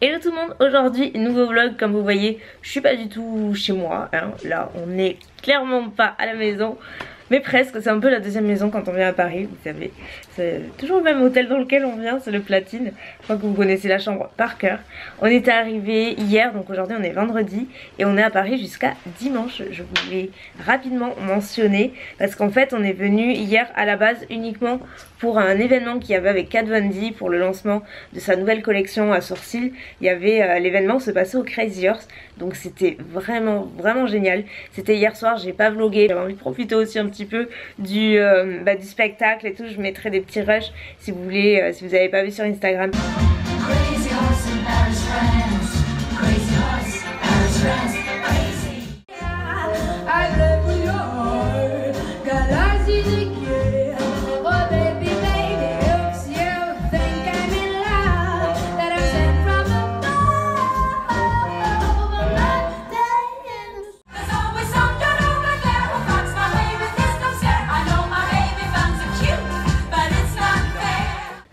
Hello tout le monde, aujourd'hui nouveau vlog. Comme vous voyez je suis pas du tout chez moi hein. Là on n'est clairement pas à la maison, mais presque. C'est un peu la deuxième maison quand on vient à Paris, vous savez. C'est toujours le même hôtel dans lequel on vient, c'est le Platine. Je crois que vous connaissez la chambre par cœur. On était arrivé hier, donc aujourd'hui on est vendredi et on est à Paris jusqu'à dimanche. Je voulais rapidement mentionner parce qu'en fait on est venu hier à la base uniquement pour un événement qu'il y avait avec Kat Von D pour le lancement de sa nouvelle collection à sourcils. Il y avait l'événement se passait au Crazy Horse, donc c'était vraiment génial. C'était hier soir, j'ai pas vlogué, j'avais envie de profiter aussi un petit peu du spectacle et tout. Je mettrai des petits rushs si vous voulez, si vous n'avez pas vu sur Instagram. Crazy Horse and Paris Friends. Crazy Horse, Paris Friends.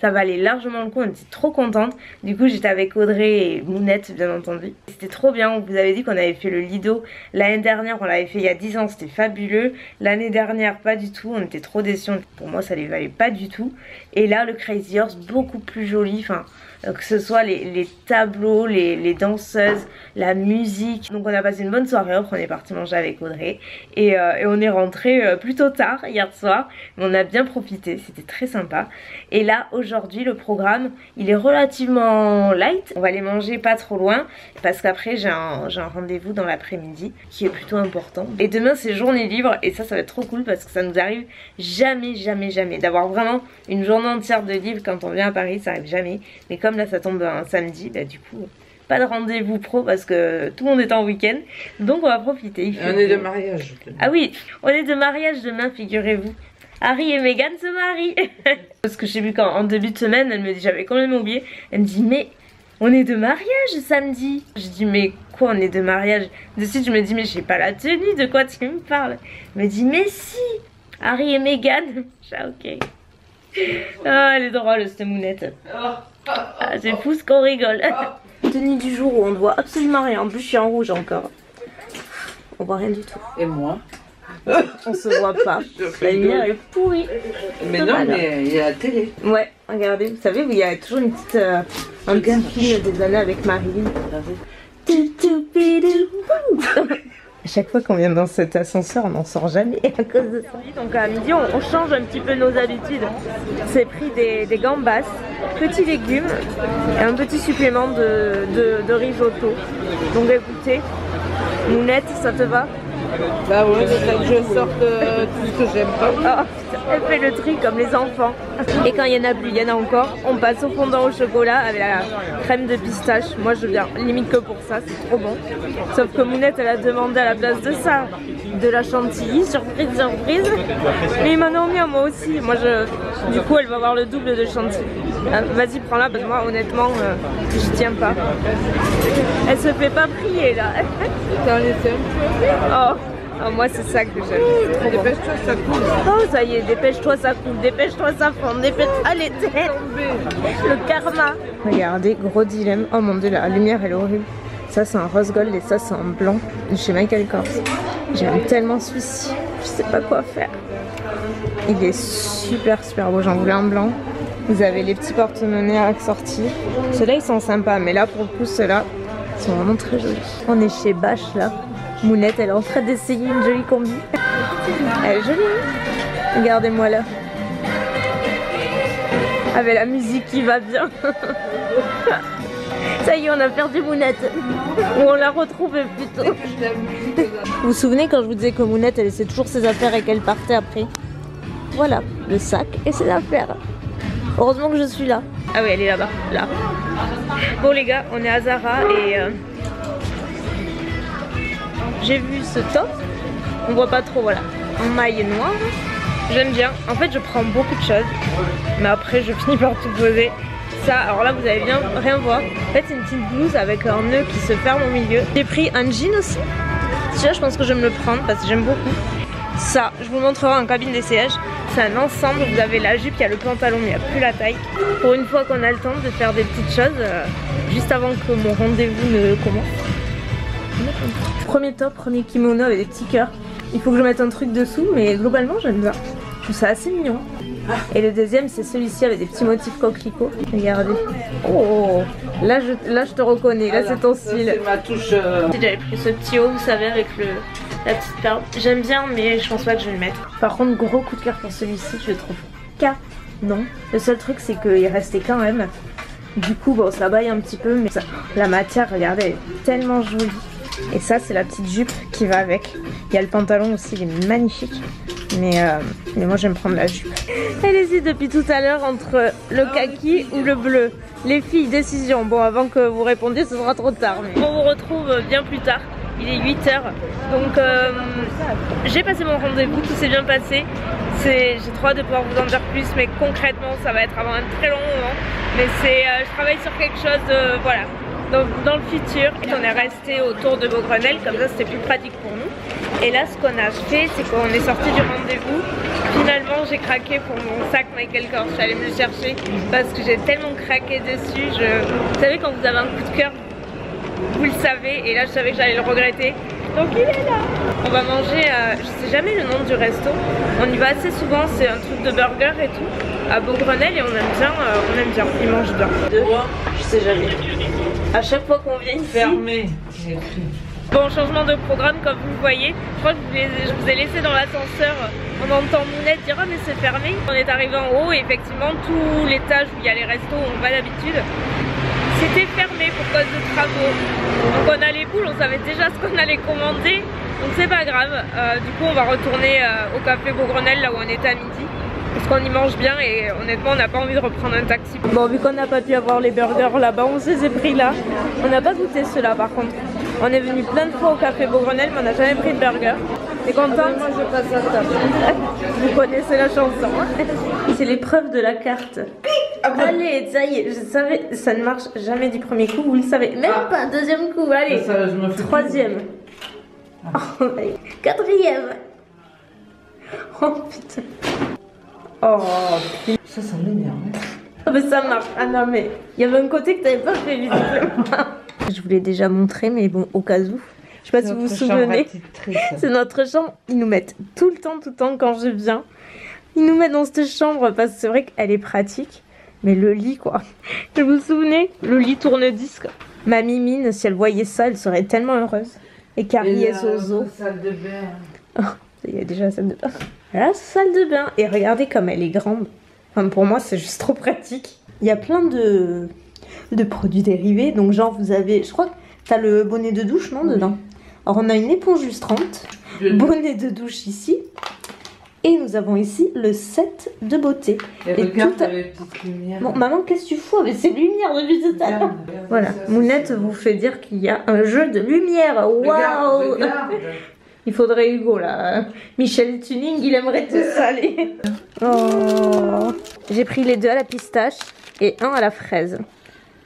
Ça valait largement le coup, on était trop contente. Du coup j'étais avec Audrey et Mounette bien entendu. C'était trop bien, on vous avait dit qu'on avait fait le Lido l'année dernière, on l'avait fait il y a 10 ans, c'était fabuleux. L'année dernière pas du tout, on était trop déçus, pour moi ça les valait pas du tout. Et là le Crazy Horse beaucoup plus joli, enfin que ce soit les tableaux, les danseuses, la musique. Donc on a passé une bonne soirée, après on est parti manger avec Audrey et on est rentré plutôt tard hier soir, mais on a bien profité, c'était très sympa. Et là aujourd'hui le programme il est relativement light, on va aller manger pas trop loin parce qu'après j'ai un rendez-vous dans l'après-midi qui est plutôt important. Et demain c'est journée libre et ça va être trop cool parce que ça nous arrive jamais d'avoir vraiment une journée entière de libre quand on vient à Paris, ça arrive jamais. Mais comme là ça tombe un samedi, bah du coup pas de rendez-vous pro parce que tout le monde est en week-end, donc on va profiter. On est de mariage. Ah oui, on est de mariage demain, figurez-vous. Harry et Meghan se marient. Parce que j'ai vu qu'en début de semaine, elle me dit, j'avais complètement oublié, elle me dit mais on est de mariage samedi. Je dis mais quoi on est de mariage? De suite je me dis mais j'ai pas la tenue, de quoi tu me parles? Elle me dit mais si, Harry et Meghan. Ah ok. Ah elle est drôle cette Mounette. Ah, c'est fou ce qu'on rigole. Tenue du jour où on ne voit absolument rien. En plus je suis en rouge encore. On voit rien du tout. Et moi? On se voit pas. La lumière est pourrie. Mais non, voilà. Mais il y a la télé. Ouais, regardez, vous savez, il y a toujours une petite un petit film des années avec Marilyn. À chaque fois qu'on vient dans cet ascenseur, on n'en sort jamais à cause de ça. Donc à midi, on change un petit peu nos habitudes. C'est pris des gambas, petits légumes et un petit supplément de risotto. Donc écoutez, Mounette, ça te va? Bah ouais, c'est ça que je sorte tout ce que j'aime pas. Oh, putain, elle fait le tri comme les enfants. Et quand il y en a plus, il y en a encore. On passe au fondant au chocolat avec la crème de pistache. Moi je viens limite que pour ça, c'est trop bon. Sauf que Mounette elle a demandé à la place de ça de la chantilly, surprise. Mais ils m'en ont mis à moi aussi. Moi du coup elle va avoir le double de chantilly. Vas-y prends-la parce que moi honnêtement je tiens pas. Elle se fait pas prier là. T'en laissé un peu. Oh, moi c'est ça que j'aime. Dépêche-toi, ça coule. Oh ça y est, dépêche-toi, ça coule, dépêche-toi, ça fond, allez, le karma. Regardez, gros dilemme. Oh mon dieu, la lumière elle est horrible. Ça c'est un rose gold et ça c'est un blanc de chez Michael Kors. J'aime tellement celui-ci, je sais pas quoi faire. Il est super beau, j'en voulais un blanc. Vous avez les petits porte-monnaies assortis. Ceux-là ils sont sympas, mais là pour le coup ceux-là ils sont vraiment très jolis. On est chez Bash là. Mounette elle est en train d'essayer une jolie combi. Elle est jolie hein. Regardez-moi là. Avec la musique qui va bien. Ça y est on a perdu Mounette. Ou on l'a retrouvée plutôt. Vous vous souvenez quand je vous disais que Mounette elle laissait toujours ses affaires et qu'elle partait après? Voilà, le sac et ses affaires. Heureusement que je suis là. Ah oui elle est là-bas, là. Bon les gars, on est à Zara et j'ai vu ce top, on voit pas trop, voilà, en maille noire, j'aime bien. En fait je prends beaucoup de choses, mais après je finis par tout poser. Ça, alors là vous allez bien rien voir. En fait c'est une petite blouse avec un nœud qui se ferme au milieu. J'ai pris un jean aussi, celui-là je pense que je vais me le prendre parce que j'aime beaucoup. Ça, je vous montrerai en cabine d'essayage. C'est un ensemble, vous avez la jupe, il y a le pantalon, mais il n'y a plus la taille. Pour une fois qu'on a le temps de faire des petites choses, juste avant que mon rendez-vous ne commence. Premier top, premier kimono avec des petits cœurs. Il faut que je mette un truc dessous, mais globalement j'aime bien. Je trouve ça assez mignon. Et le deuxième c'est celui-ci avec des petits motifs coquelicots. Regardez. Oh, là je te reconnais, là c'est ton style. C'est ma touche. J'avais pris ce petit haut, vous savez, avec la petite perle. J'aime bien, mais je pense pas que je vais le mettre. Par contre, gros coup de cœur pour celui-ci, je le trouve canon. Le seul truc c'est qu'il restait quand même. Du coup, bon, ça baille un petit peu, mais ça, la matière, regardez, elle est tellement jolie. Et ça, c'est la petite jupe qui va avec. Il y a le pantalon aussi, il est magnifique. Mais moi, j'aime prendre la jupe. Elle hésite depuis tout à l'heure entre le kaki ou le bleu. Les filles, décision. Bon, avant que vous répondiez, ce sera trop tard. Mais... On vous retrouve bien plus tard. Il est 8 h. Donc, j'ai passé mon rendez-vous, tout s'est bien passé. J'ai trop hâte de pouvoir vous en dire plus, mais concrètement, ça va être avant un très long moment. Mais je travaille sur quelque chose de, voilà, dans le futur. On est resté autour de Beaugrenelle, comme ça c'était plus pratique pour nous. Et là ce qu'on a fait, c'est qu'on est sorti du rendez-vous. Finalement j'ai craqué pour mon sac Michael Kors, je suis allée me le chercher parce que j'ai tellement craqué dessus. Vous savez quand vous avez un coup de cœur, vous le savez, et là je savais que j'allais le regretter. Donc il est là. On va manger, je sais jamais le nom du resto. On y va assez souvent, c'est un truc de burger et tout. À Beaugrenelle et on aime bien, ils mangent bien. Je sais jamais. À chaque fois qu'on vient ici. Fermé. Bon, changement de programme comme vous le voyez. Je crois que je vous ai laissé dans l'ascenseur. On entend Mounette dire ah mais c'est fermé. On est arrivé en haut et effectivement tout l'étage où il y a les restos où on va d'habitude, c'était fermé pour cause de travaux. Donc on a les boules, on savait déjà ce qu'on allait commander. Donc c'est pas grave. Du coup on va retourner au café Beaugrenelle là où on était à midi. Parce qu'on y mange bien et honnêtement on n'a pas envie de reprendre un taxi. Bon, vu qu'on n'a pas pu avoir les burgers là-bas, on s'est pris là. On n'a pas goûté ceux-là par contre. On est venu plein de fois au café Beaugrenelle mais on n'a jamais pris de burger. T'es contente? Moi je passe à table. Vous connaissez la chanson. C'est l'épreuve de la carte. Allez, ça y est, je savais, ça ne marche jamais du premier coup, vous le savez. Même pas, deuxième coup, allez. Ça, je me fais troisième. Oh, quatrième. Oh putain. Oh putain. Ça m'énerve. Oh, mais ça marche. Ah non mais il y avait un côté que t'avais pas fait visiblement. Je vous l'ai déjà montré mais bon au cas où. Je sais pas si vous vous souvenez. C'est notre chambre. Ils nous mettent tout le temps quand je viens. Ils nous mettent dans cette chambre parce que c'est vrai qu'elle est pratique. Mais le lit quoi. Vous vous souvenez? Le lit tourne-disque. Ma Mimine, si elle voyait ça, elle serait tellement heureuse. Et Carrie et Zozo. La salle de bain. Oh, il y a déjà la salle de bain. La salle de bain. Et regardez comme elle est grande. Enfin, pour moi, c'est juste trop pratique. Il y a plein de produits dérivés. Donc, genre, vous avez... Je crois que t'as le bonnet de douche, non, dedans? Alors, on a une éponge lustrante. Bonnet de douche ici. Et nous avons ici le set de beauté. Et regarde les petites lumières. Bon, maman, qu'est-ce que tu fous avec ces lumières depuis tout à l'heure? Voilà, Mounette vous fait dire qu'il y a un jeu de lumière. Waouh! Il faudrait Hugo là. Michel Tuning, il aimerait tout ça aller. Oh. J'ai pris les deux à la pistache et un à la fraise.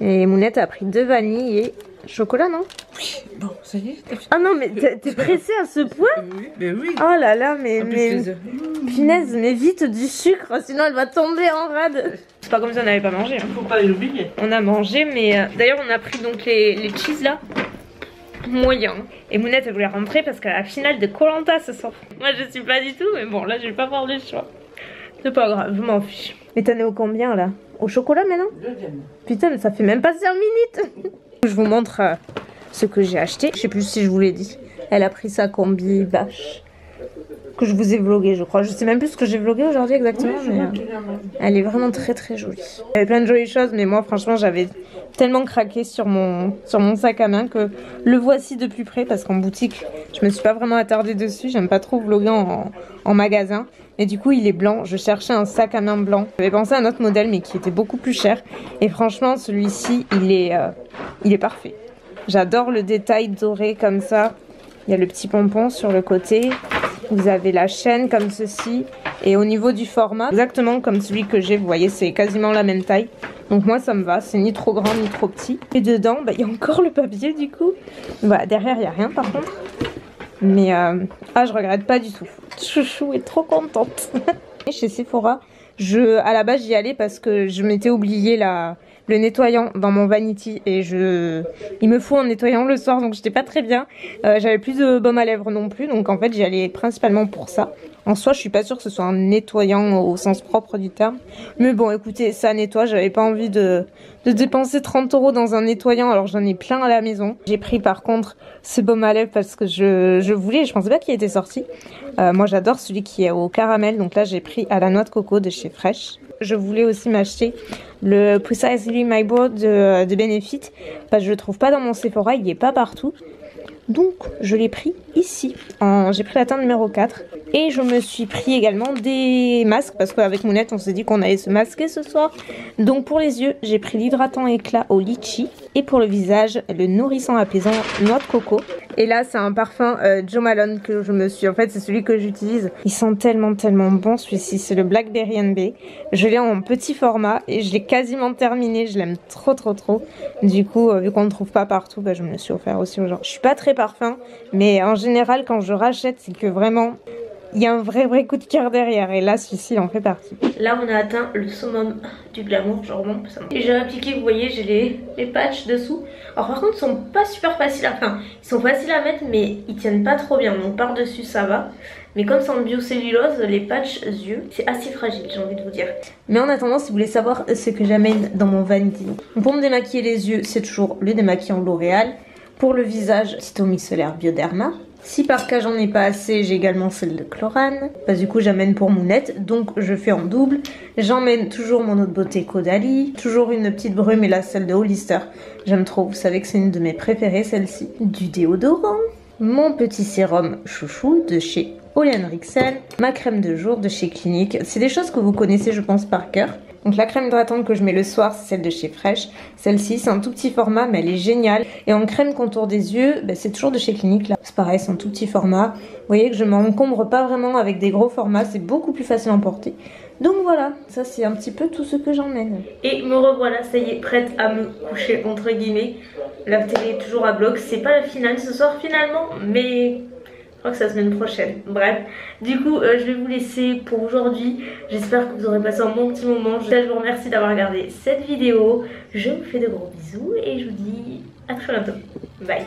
Et Mounette a pris 2 vanilles et chocolat, non? Oui, bon, ça y est. Ah non, mais t'es pressée à ce point? Oui, mais oui. Oh là là, mais punaise, mais vite du sucre, sinon elle va tomber en rade. C'est pas comme si on n'avait pas mangé. Hein. Faut pas l'oublier. On a mangé, mais d'ailleurs on a pris donc les cheese là. Moyen. Et Mounette elle voulait rentrer parce qu'à la finale de Koh-Lanta ce soir. Moi je suis pas du tout, mais bon là je vais pas avoir le choix. C'est pas grave, je m'en fiche. Mais t'en es au combien là? Au chocolat maintenant? Deuxième. Putain, mais ça fait même pas 5 minutes. Je vous montre ce que j'ai acheté. Je sais plus si je vous l'ai dit. Elle a pris sa combi bâche que je vous ai vlogué, je crois. Je sais même plus ce que j'ai vlogué aujourd'hui exactement, Oui, mais elle est vraiment très jolie. Il y avait plein de jolies choses, mais moi franchement j'avais tellement craqué sur mon sac à main que le voici de plus près parce qu'en boutique je me suis pas vraiment attardée dessus. J'aime pas trop vloguer en magasin. Et du coup il est blanc, je cherchais un sac à main blanc. J'avais pensé à un autre modèle mais qui était beaucoup plus cher. Et franchement celui-ci il est parfait. J'adore le détail doré comme ça. Il y a le petit pompon sur le côté. Vous avez la chaîne comme ceci. Et au niveau du format, exactement comme celui que j'ai, vous voyez c'est quasiment la même taille. Donc moi ça me va, c'est ni trop grand ni trop petit. Et dedans, il y a encore le papier du coup. Voilà, derrière il n'y a rien par contre. Mais je regrette pas du tout. Chouchou est trop contente. Chez Sephora, à la base j'y allais parce que je m'étais oublié la le nettoyant dans mon vanity et il me faut un nettoyant le soir, donc j'étais pas très bien. J'avais plus de baume à lèvres non plus, donc en fait j'y allais principalement pour ça. En soi je suis pas sûre que ce soit un nettoyant au sens propre du terme, mais bon écoutez, ça nettoie. J'avais pas envie de dépenser 30 € dans un nettoyant alors j'en ai plein à la maison. J'ai pris par contre ce baume à lèvres parce que je voulais, je pensais pas qu'il était sorti. Moi j'adore celui qui est au caramel, donc là j'ai pris à la noix de coco de chez Fresh. Je voulais aussi m'acheter le Precisely My Brow de Benefit parce que je le trouve pas dans mon Sephora, il y est pas partout. Donc je l'ai pris ici, j'ai pris la teinte numéro 4 et je me suis pris également des masques parce qu'avec Mounette on s'est dit qu'on allait se masquer ce soir. Donc pour les yeux j'ai pris l'hydratant éclat au litchi et pour le visage le nourrissant apaisant noix de coco. Et là c'est un parfum Jo Malone que je me suis, en fait c'est celui que j'utilise. Il sent tellement bon celui-ci, c'est le Blackberry NB. Je l'ai en petit format et je l'ai quasiment terminé, je l'aime trop. Du coup vu qu'on ne trouve pas partout, bah, je me le suis offert aussi aux gens. Je suis pas très parfum, mais en général quand je rachète c'est que vraiment il y a un vrai coup de cœur derrière et là celui-ci en fait partie. Là on a atteint le summum du glamour, genre vraiment ça. Et j'ai appliqué, vous voyez j'ai les patchs dessous. Alors par contre ils sont pas super faciles à, enfin ils sont faciles à mettre mais ils tiennent pas trop bien, donc par dessus ça va. Mais comme c'est en biocellulose, les patchs yeux, c'est assez fragile, j'ai envie de vous dire. Mais en attendant, si vous voulez savoir ce que j'amène dans mon vanity, pour me démaquiller les yeux, c'est toujours le démaquillant L'Oréal. Pour le visage, Cito Micellaire Bioderma. Si par cas j'en ai pas assez, j'ai également celle de Chlorane. Parce que du coup j'amène pour Mounette, donc je fais en double. J'emmène toujours mon eau de beauté Caudalie. Toujours une petite brume et là celle de Hollister. J'aime trop, vous savez que c'est une de mes préférées celle-ci. Du déodorant. Mon petit sérum chouchou de chez Ole Henriksen. Ma crème de jour de chez Clinique. C'est des choses que vous connaissez je pense par cœur. Donc la crème hydratante que je mets le soir, c'est celle de chez Fresh. Celle-ci, c'est un tout petit format, mais elle est géniale. Et en crème contour des yeux, bah, c'est toujours de chez Clinique. Là, c'est pareil, c'est un tout petit format. Vous voyez que je m'encombre pas vraiment avec des gros formats. C'est beaucoup plus facile à emporter. Donc voilà, ça c'est un petit peu tout ce que j'emmène. Et me revoilà, ça y est, prête à me coucher, entre guillemets. La télé est toujours à bloc. C'est pas la finale ce soir finalement, mais... je crois que c'est la semaine prochaine. Bref, du coup je vais vous laisser pour aujourd'hui. J'espère que vous aurez passé un bon petit moment. Je vous remercie d'avoir regardé cette vidéo. Je vous fais de gros bisous et je vous dis à très bientôt. Bye.